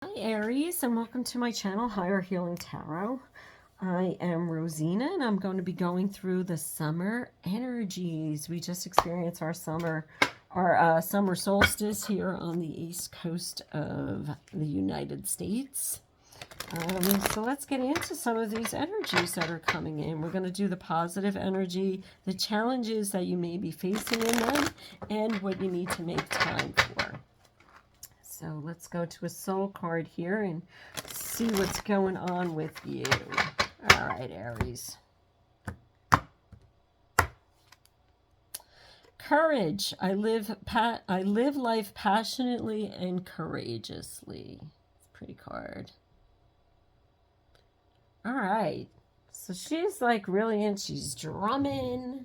Hi Aries, and welcome to my channel, Higher Healing Tarot. I am Rosina, and I'm going to be going through the summer energies. We just experienced our summer solstice here on the east coast of the United States. So let's get into some of these energies that are coming in. We're going to do the positive energy, the challenges that you may be facing in them, and what you need to make time for. So let's go to a soul card here and see what's going on with you. All right, Aries. Courage. I live life passionately and courageously. It's a pretty card. All right. So she's like really in, she's drumming.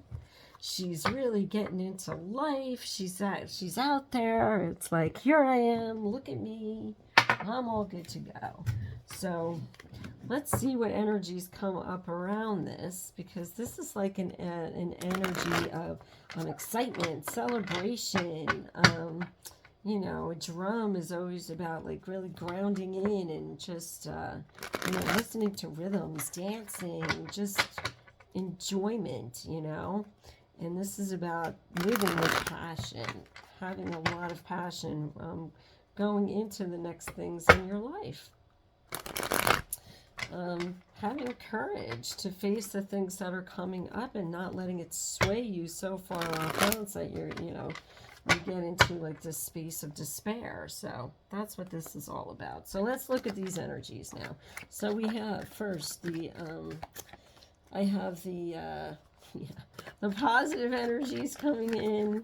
She's really getting into life. She's out there. It's like, here I am. Look at me. I'm all good to go. So let's see what energies come up around this, because this is like an energy of excitement, celebration. You know, a drum is always about like really grounding in and just, you know, listening to rhythms, dancing, just enjoyment, you know. And this is about living with passion, having a lot of passion, going into the next things in your life. Having courage to face the things that are coming up and not letting it sway you so far off balance that you get into like this space of despair. So that's what this is all about. So let's look at these energies now. So we have first the, I have the positive energies coming in.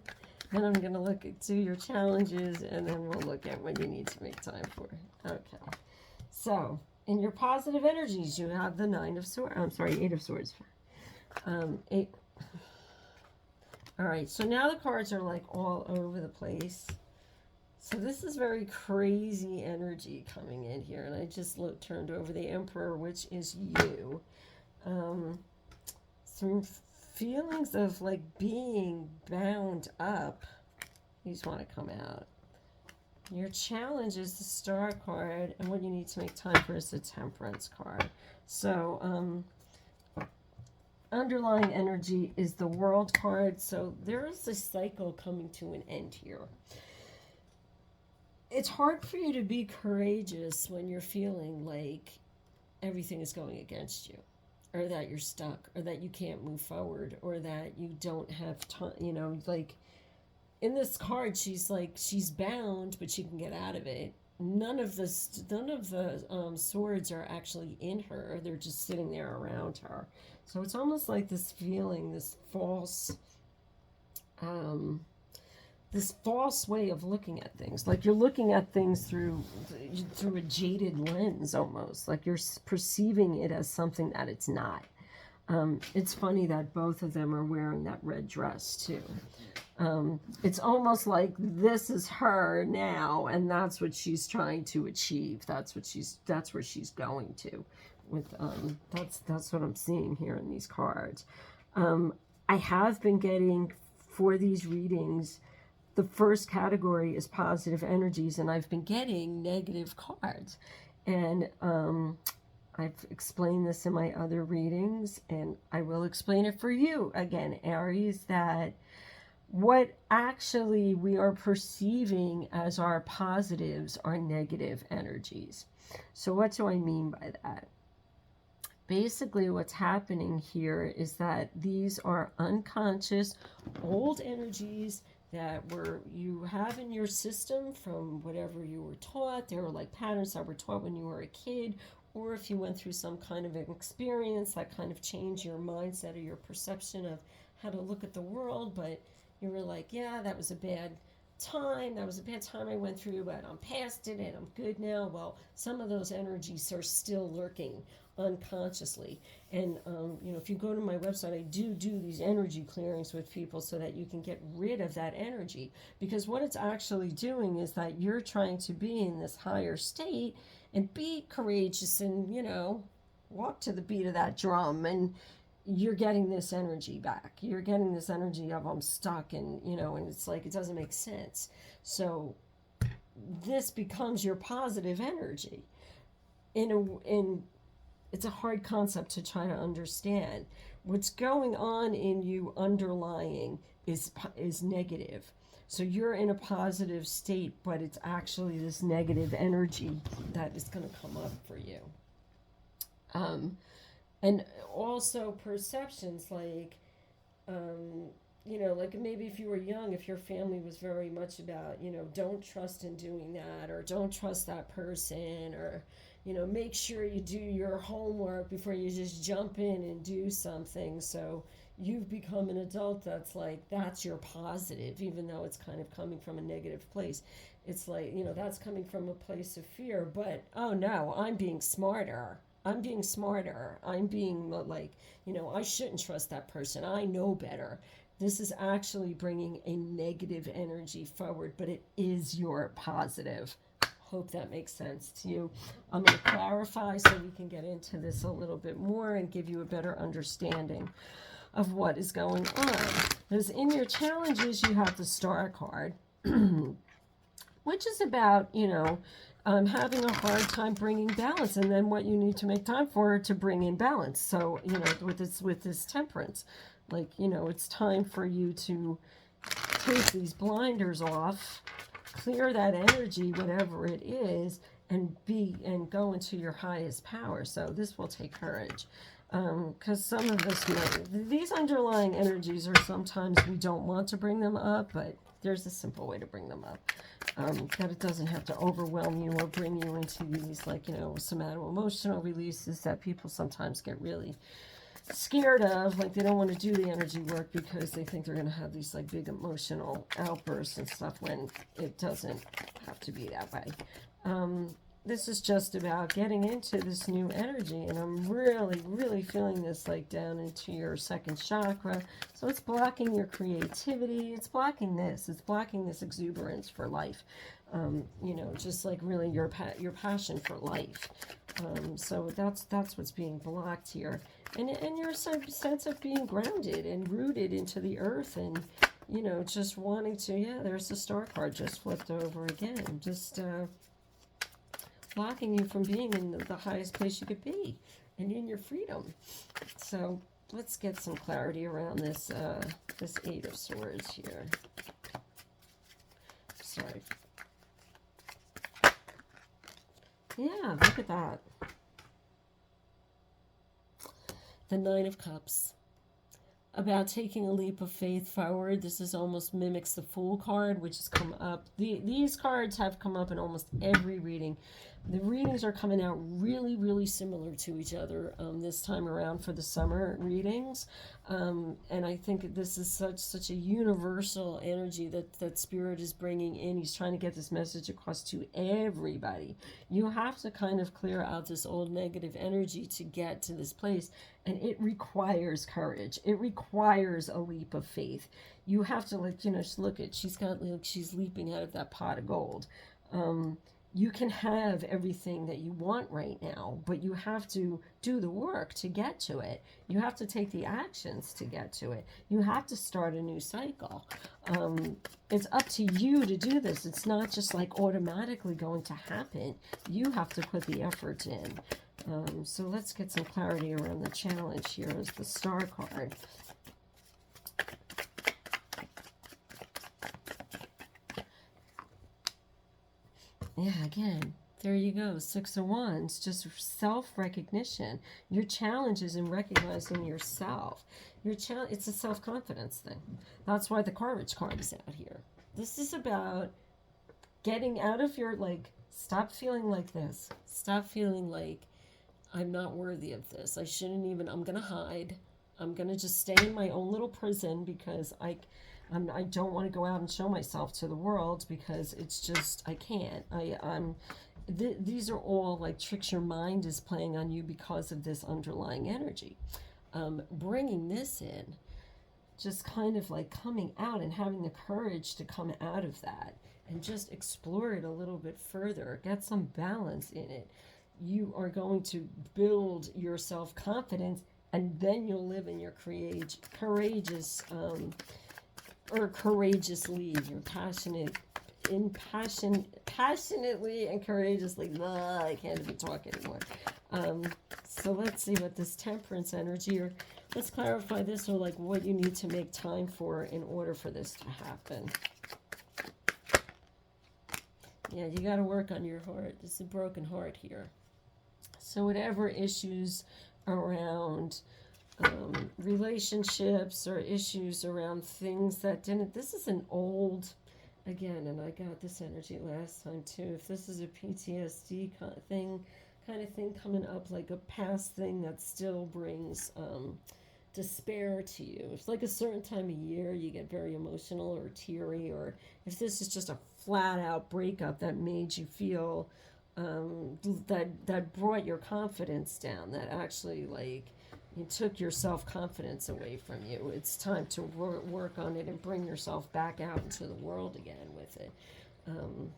Then I'm going to look at your challenges, and then we'll look at what you need to make time for. Okay. So in your positive energies, you have the Eight of Swords. Eight. All right. So now the cards are like all over the place. So this is very crazy energy coming in here. And I just turned over the Emperor, which is you. Some feelings of like being bound up. These want to come out. Your challenge is the Star card, and what you need to make time for is the Temperance card. So underlying energy is the World card. So there is a cycle coming to an end here. It's hard for you to be courageous when you're feeling like everything is going against you, or that you're stuck, or that you can't move forward, or that you don't have time. You know, like in this card, she's bound, but she can get out of it. None of the swords are actually in her. They're just sitting there around her. So it's almost like this feeling, this false way of looking at things. Like you're looking at things through a jaded lens almost. Like you're perceiving it as something that it's not. It's funny that both of them are wearing that red dress too. It's almost like this is her now, and that's what she's trying to achieve. That's where she's going to. That's what I'm seeing here in these cards. I have been getting, for these readings, the first category is positive energies, and I've been getting negative cards. And I've explained this in my other readings, and I will explain it for you again, Aries, that what actually we are perceiving as our positives are negative energies. So what do I mean by that? Basically, what's happening here is that these are unconscious, old energies that you have in your system from whatever you were taught. They were like patterns that were taught when you were a kid, or if you went through some kind of an experience that kind of changed your mindset or your perception of how to look at the world, but you were like, yeah, that was a bad time. That was a bad time I went through, but I'm past it and I'm good now. Well, some of those energies are still lurking unconsciously. And, you know, if you go to my website, I do these energy clearings with people so that you can get rid of that energy. Because what it's actually doing is that you're trying to be in this higher state and be courageous and, you know, walk to the beat of that drum, and you're getting this energy back. You're getting this energy of I'm stuck, and, you know, and it's like it doesn't make sense. So this becomes your positive energy. It's a hard concept to try to understand. What's going on in you underlying is negative. So you're in a positive state, but it's actually this negative energy that is going to come up for you. And also perceptions like, like maybe if you were young, if your family was very much about, don't trust in doing that, or don't trust that person, or, make sure you do your homework before you just jump in and do something. So you've become an adult that's like, that's your positive, even though it's kind of coming from a negative place. It's like, that's coming from a place of fear, but, oh no, I'm being smarter. I'm being like, I shouldn't trust that person. I know better. This is actually bringing a negative energy forward, but it is your positive. Hope that makes sense to you. I'm going to clarify so we can get into this a little bit more and give you a better understanding of what is going on. Because in your challenges, you have the Star card, which is about, having a hard time bringing balance, and then what you need to make time for to bring in balance. So, with this temperance, like, it's time for you to take these blinders off, clear that energy, whatever it is, and go into your highest power. So this will take courage. Because some of us, these underlying energies are sometimes we don't want to bring them up, but there's a simple way to bring them up. That it doesn't have to overwhelm you or bring you into these, like, somato-emotional releases that people sometimes get really scared of. Like, they don't want to do the energy work because they think they're going to have these, like, big emotional outbursts and stuff, when it doesn't have to be that way. This is just about getting into this new energy, and I'm really, really feeling this, like, down into your second chakra. So it's blocking your creativity. It's blocking this. It's blocking this exuberance for life. Just like really your passion for life. So that's what's being blocked here, and your sense of being grounded and rooted into the earth, and just wanting to. Yeah, there's the Star card just flipped over again. Just blocking you from being in the highest place you could be and in your freedom. So let's get some clarity around this this Eight of Swords here. Sorry. Yeah, look at that. The Nine of Cups. About taking a leap of faith forward. This is almost mimics the Fool card, which has come up. These cards have come up in almost every reading. The readings are coming out really, really similar to each other this time around for the summer readings. And I think this is such a universal energy that Spirit is bringing in. He's trying to get this message across to everybody. You have to kind of clear out this old negative energy to get to this place. And it requires courage. It requires a leap of faith. You have to, like, look at, she's leaping out of that pot of gold. You can have everything that you want right now, but you have to do the work to get to it. You have to take the actions to get to it. You have to start a new cycle. It's up to you to do this. It's not just like automatically going to happen. You have to put the effort in. So let's get some clarity around the challenge here as the Star card. Yeah, again, there you go. Six of Wands, just self-recognition. Your challenge is in recognizing yourself. It's a self-confidence thing. That's why the Courage card is out here. This is about getting out of your, like, stop feeling like this. Stop feeling like, I'm not worthy of this. I shouldn't even, I'm going to hide. I'm going to just stay in my own little prison because I don't want to go out and show myself to the world because it's just, I can't. These are all like tricks your mind is playing on you because of this underlying energy. Bringing this in, just kind of like coming out and having the courage to come out of that and just explore it a little bit further. Get some balance in it. You are going to build your self-confidence, and then you'll live in your courageously, your passionate passionately and courageously. Ugh, I can't even talk anymore. So let's see what this temperance energy, or let's clarify this, or like what you need to make time for in order for this to happen. Yeah, you got to work on your heart. It's a broken heart here. So whatever issues around relationships or issues around things that didn't, this is an old, again, and I got this energy last time too, if this is a PTSD kind of thing coming up, like a past thing that still brings despair to you. It's like a certain time of year you get very emotional or teary, or if this is just a flat out breakup that made you feel that brought your confidence down, that actually like you took your self-confidence away from you. It's time to work on it and bring yourself back out into the world again with it. I'm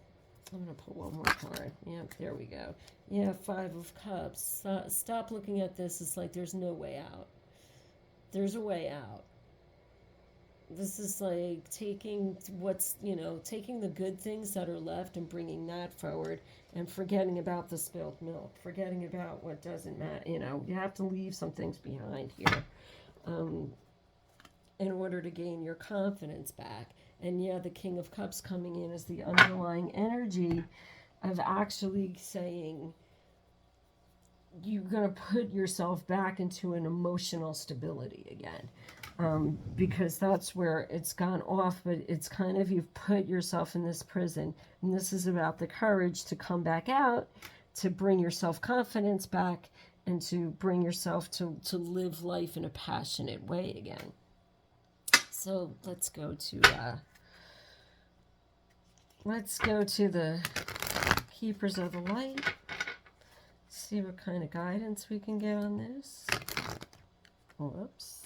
going to put one more card. Yep, there we go. Yeah, Five of Cups. Stop looking at this. It's like there's no way out. There's a way out. This is like taking taking the good things that are left and bringing that forward, and forgetting about the spilled milk, forgetting about what doesn't matter. You have to leave some things behind here in order to gain your confidence back. And yeah, the King of Cups coming in is the underlying energy of actually saying you're going to put yourself back into an emotional stability again. Because that's where it's gone off, but it's kind of, you've put yourself in this prison, and this is about the courage to come back out, to bring your self-confidence back, and to bring yourself to live life in a passionate way again. So let's go to the Keepers of the Light. See what kind of guidance we can get on this. Whoops.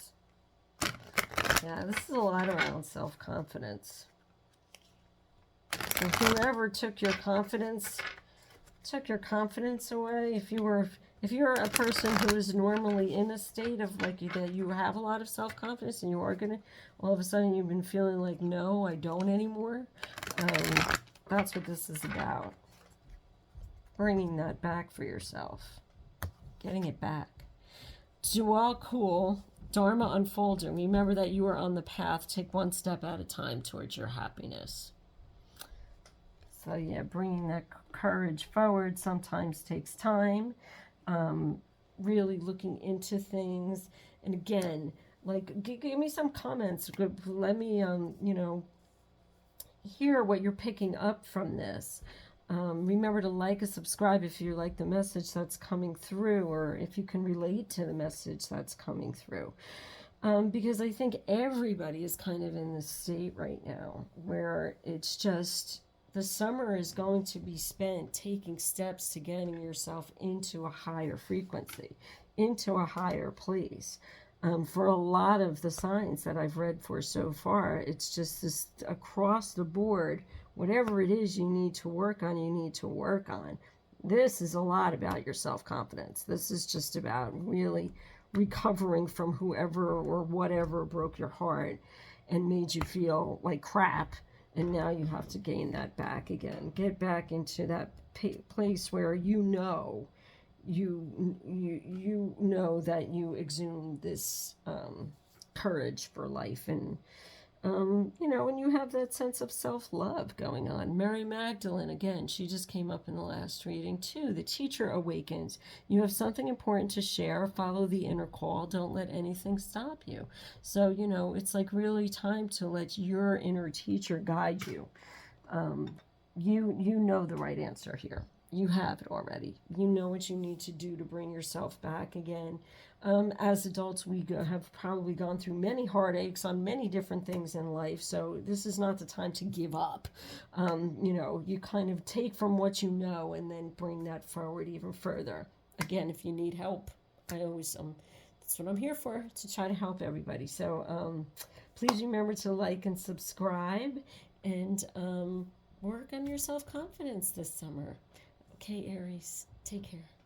Yeah, this is a lot around self-confidence. And whoever took your confidence away, if you're a person who is normally in a state of like that you have a lot of self-confidence, and you are gonna, all of a sudden you've been feeling like, no, I don't anymore. That's what this is about. Bringing that back for yourself. Getting it back. Dual Cool. Dharma unfolding. Remember that you are on the path. Take one step at a time towards your happiness. So yeah, bringing that courage forward sometimes takes time. Really looking into things. And again, like, give me some comments. Let me, hear what you're picking up from this. Remember to like and subscribe if you like the message that's coming through, or if you can relate to the message that's coming through. Because I think everybody is kind of in this state right now where it's just, the summer is going to be spent taking steps to getting yourself into a higher frequency, into a higher place. For a lot of the signs that I've read for so far, it's just this across the board. Whatever it is you need to work on, you need to work on. This is a lot about your self-confidence. This is just about really recovering from whoever or whatever broke your heart and made you feel like crap. And now you have to gain that back again. Get back into that place where you know that you exude this courage for life, and and you have that sense of self-love going on. Mary Magdalene, again, she just came up in the last reading too. The teacher awakens. You have something important to share. Follow the inner call. Don't let anything stop you. So, it's like really time to let your inner teacher guide you. You know the right answer here. You have it already. You know what you need to do to bring yourself back again. As adults, we have probably gone through many heartaches on many different things in life, so this is not the time to give up. You kind of take from what you know and then bring that forward even further. Again, if you need help, I always, that's what I'm here for, to try to help everybody. So please remember to like and subscribe, and work on your self-confidence this summer. Okay, Aries, take care.